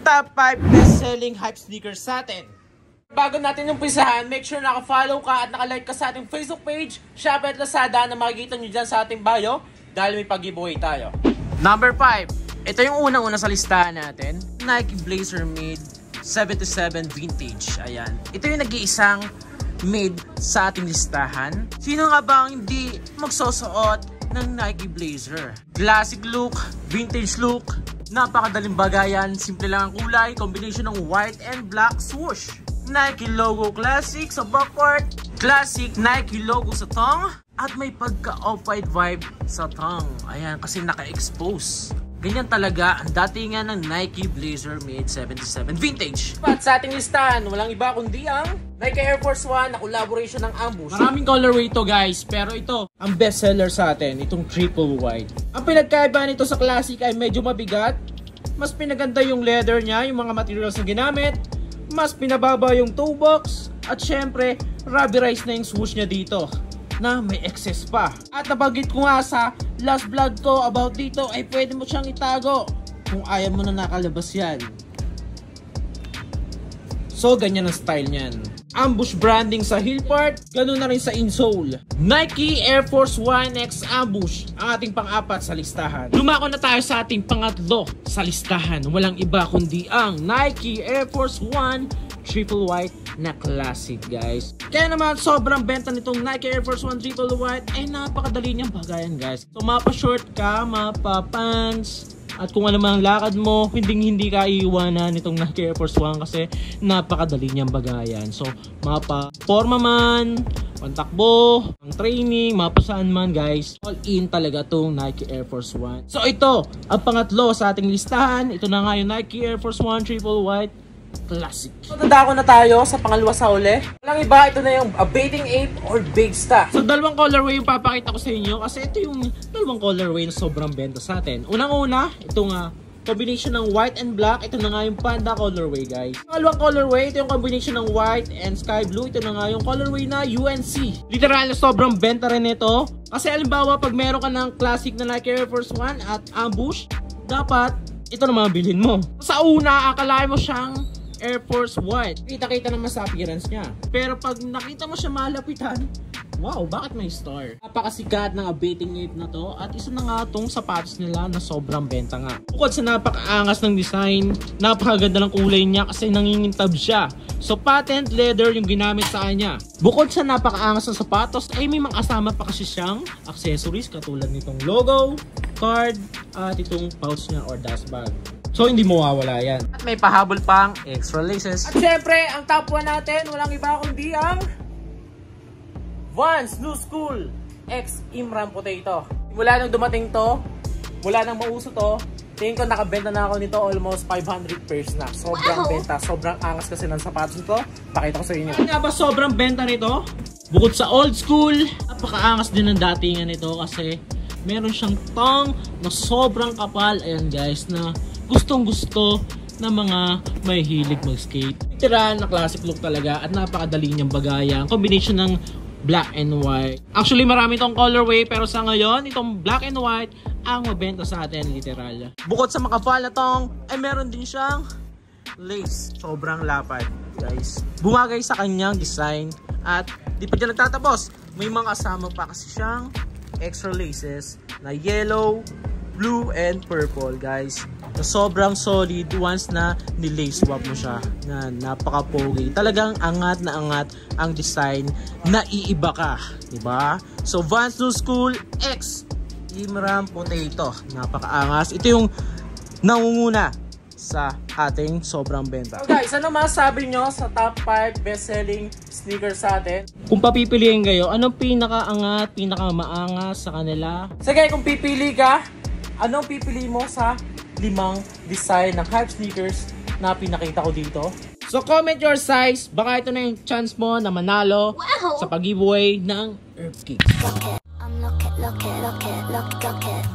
top 5 best-selling hype sneakers sa atin. Bago natin umpisahan, make sure naka-follow ka at naka-like ka sa ating Facebook page, Shopee at Lazada na makikita nyo dyan sa ating bio dahil may pag-giveaway tayo. Number 5. Ito yung unang-una sa listahan natin. Nike Blazer Made 77 Vintage. Ayan. Ito yung nag-iisang made sa ating listahan. Sino nga ba ang hindi magsusuot ng Nike Blazer? Classic look, vintage look, napakadaling bagayan, simple lang ang kulay, combination ng white and black swoosh. Nike logo classic sa backward, classic Nike logo sa tongue, at may pagka off-white vibe sa tongue. Ayan, kasi naka-expose. Ganyan talaga ang datingan ng Nike Blazer Made 77 Vintage. At sa ating listahan, walang iba kundi ang Nike Air Force 1 na collaboration ng Ambush. Maraming colorway ito guys, pero ito ang best seller sa atin, itong triple white. Ang pinagkaiba nito sa classic ay medyo mabigat, mas pinaganda yung leather niya, yung mga materials na ginamit, mas pinababa yung toe box, at syempre rubberized na yung swoosh niya dito na may excess pa. At nabanggit ko nga sa last vlog ko about dito ay pwede mo siyang itago kung ayaw mo na nakalabas yan. So ganyan ang style niyan. Ambush branding sa heel part, ganun na rin sa insole. Nike Air Force 1 X Ambush ang ating pang-apat sa listahan. Lumako na tayo sa ating pangatlo sa listahan. Walang iba kundi ang Nike Air Force 1 Triple White na classic guys. Kaya naman sobrang benta nitong Nike Air Force 1 Triple White ay napakadali niyang bagayan guys. So mapa-short ka, mapa-pants, at kung ano mang lakad mo, hindi ka iiwanan nitong Nike Air Force 1 kasi napakadali niyang bagayan. So mapa-forma man, pantakbo, pang training, mapasaan man guys, all in talaga tong Nike Air Force 1. So ito, ang pangatlo sa ating listahan. Ito na nga yung Nike Air Force 1 Triple White Classic. So dadako na tayo sa pangalawa sa uli. Walang iba, ito na yung Bathing Ape or Bagsta. So dalawang colorway yung papakita ko sa inyo kasi ito yung dalawang colorway na sobrang benta sa atin. Unang-una, ito nga combination ng white and black. Ito na nga yung panda colorway guys. Pangalawang colorway, ito yung combination ng white and sky blue. Ito na nga yung colorway na UNC. Literal na sobrang benta rin ito. Kasi alimbawa pag meron ka ng classic na Nike Air Force 1 at Ambush, dapat ito na mga bilhin mo. Sa una, akalain mo siyang Air Force White. Kita-kita naman sa appearance niya. Pero pag nakita mo siya malapitan, wow, bakit may star? Napakasikat ng Bathing Ape na to at isa na nga tong sapatos nila na sobrang benta nga. Bukod sa napakaangas ng design, napakaganda ng kulay niya kasi nangingintab siya. So patent leather yung ginamit sa kanya. Bukod sa napakaangas ng sapatos ay may mga kasama pa kasi siyang accessories katulad nitong logo, card, at itong pouch niya or dust bag. So hindi mawawala yan. At may pahabol pang extra laces. At syempre, ang top 1 natin, walang iba kundi ang Vans New School X Imran Potato. Mula nang dumating to, mula nang mauso to, tingin ko nakabenta na ako nito almost 500 pairs na. Sobrang benta, sobrang angas kasi ng sapatos nito. Pakita ko sa inyo. Ano nga ba sobrang benta nito? Bukod sa old school, napakaangas din ng datingan nito kasi meron siyang tongue na sobrang kapal. Ayan guys, na gustong-gusto na mga may hilig mag-skate. Literal na classic look talaga at napakadali niyang bagayan. Combination ng black and white. Actually, marami itong colorway pero sa ngayon, itong black and white ang mabenta sa atin literal. Bukod sa makapal na tong, ay meron din siyang lace. Sobrang lapad, guys. Bumagay sa kanyang design at di pa dyan nagtatapos. May mga kasama pa kasi siyang extra laces na yellow, blue, and purple, guys. Na sobrang solid once na ni-lace swap mo siya. Na napaka-pogi. Talagang angat na angat ang design na iiba ka. Diba? So, Vans New School X Imran Potato. Napaka-angas. Ito yung nangunguna sa ating sobrang benta. So guys, ano masasabi nyo sa top 5 best-selling sneakers sa atin? Kung papipiliin kayo, anong pinaka-angat, pinaka-maangas sa kanila? Sige, kung pipili ka, anong pipili mo sa 5 design ng hype sneakers na pinakita ko dito? So comment your size, baka ito na yung chance mo na manalo sa pag-giveaway ng Earth Cakes. Look it.